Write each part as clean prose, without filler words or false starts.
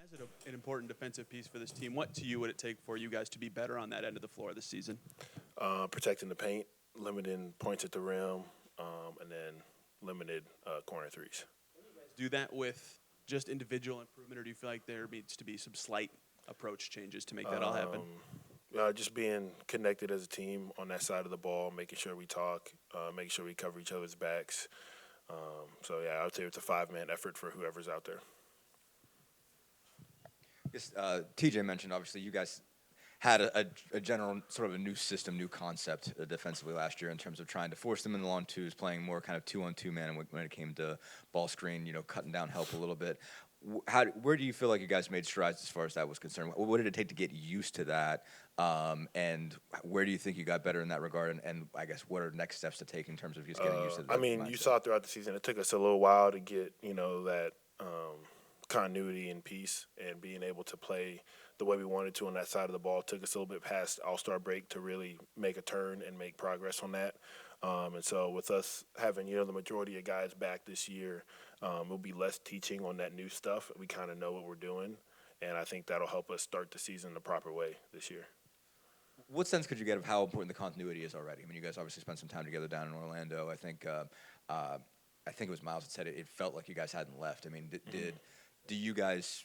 As an important defensive piece for this team, what to you would it take for you guys to be better on that end of the floor this season? Protecting the paint, limiting points at the rim, and then limited corner threes. Do that with just individual improvement, or do you feel like there needs to be some slight approach changes to make that all happen? Just being connected as a team on that side of the ball, making sure we talk, making sure we cover each other's backs. I would say it's a five-man effort for whoever's out there. Yes, TJ mentioned, obviously, you guys had a general sort of a new system, new concept defensively last year in terms of trying to force them in the long twos, playing more kind of two-on-two man when it came to ball screen, cutting down help a little bit. Where do you feel like you guys made strides as far as that was concerned? What did it take to get used to that? And where do you think you got better in that regard? And I guess what are next steps to take in terms of just getting used to that? You saw throughout the season, it took us a little while to get, that continuity and peace and being able to play the way we wanted to on that side of the ball. It took us a little bit past All-Star break to really make a turn and make progress on that. And so with us having, the majority of guys back this year, it'll be less teaching on that new stuff. We kind of know what we're doing, and I think that'll help us start the season the proper way this year. What sense could you get of how important the continuity is already? I mean, you guys obviously spent some time together down in Orlando. I think it was Miles that said it felt like you guys hadn't left. I mean, could you guys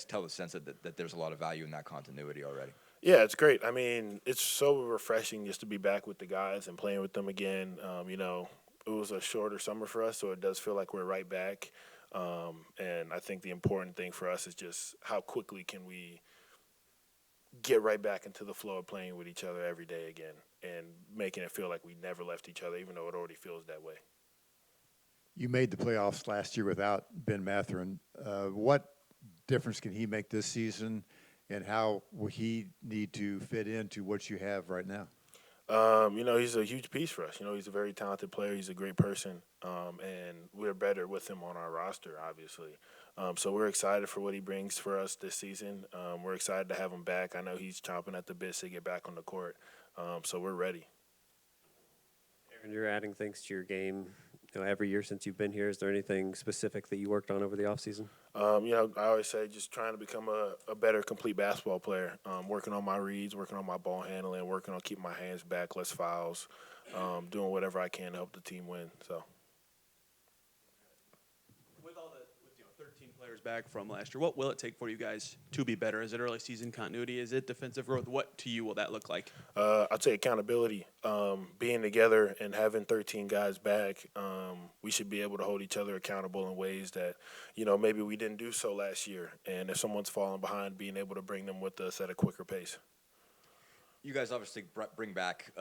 tell the sense that there's a lot of value in that continuity already? Yeah, it's great. I mean, it's so refreshing just to be back with the guys and playing with them again. It was a shorter summer for us, so it does feel like we're right back. And I think the important thing for us is just how quickly can we get right back into the flow of playing with each other every day again and making it feel like we never left each other, even though it already feels that way. You made the playoffs last year without Ben Mathurin. What difference can he make this season, and how will he need to fit into what you have right now? He's a huge piece for us. He's a very talented player. He's a great person, and we're better with him on our roster, obviously. So we're excited for what he brings for us this season. We're excited to have him back. I know he's chomping at the bits to get back on the court, so we're ready. Aaron, you're adding things to your game every year since you've been here. Is there anything specific that you worked on over the offseason? I always say just trying to become a better complete basketball player, working on my reads, working on my ball handling, working on keeping my hands back, less fouls, doing whatever I can to help the team win. So. With 13 players back from last year, what will it take for you guys to be better? Is it early season continuity? Is it defensive growth? What to you will that look like? I'd say accountability. Being together and having 13 guys back, we should be able to hold each other accountable in ways that, maybe we didn't do so last year. And if someone's falling behind, being able to bring them with us at a quicker pace. You guys obviously bring back,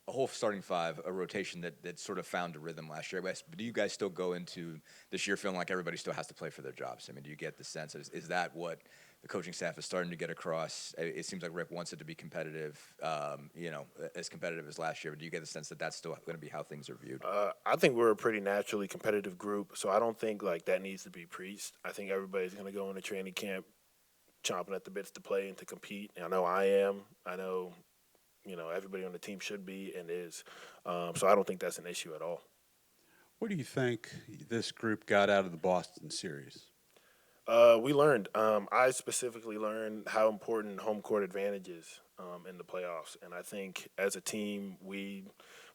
a whole starting five, a rotation that sort of found a rhythm last year. But do you guys still go into this year feeling like everybody still has to play for their jobs? I mean, do you get the sense, is that what the coaching staff is starting to get across? It seems like Rick wants it to be competitive, as competitive as last year. But do you get the sense that that's still going to be how things are viewed? I think we're a pretty naturally competitive group, so I don't think that needs to be preached. I think everybody's going to go into training camp chomping at the bits to play and to compete. I know I am. I know, everybody on the team should be and is. So I don't think that's an issue at all. What do you think this group got out of the Boston series? We learned. I specifically learned how important home court advantage is in the playoffs. And I think as a team, we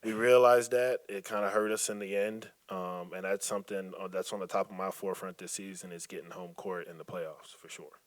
realized that. It kind of hurt us in the end. And that's something that's on the top of my forefront this season is getting home court in the playoffs for sure.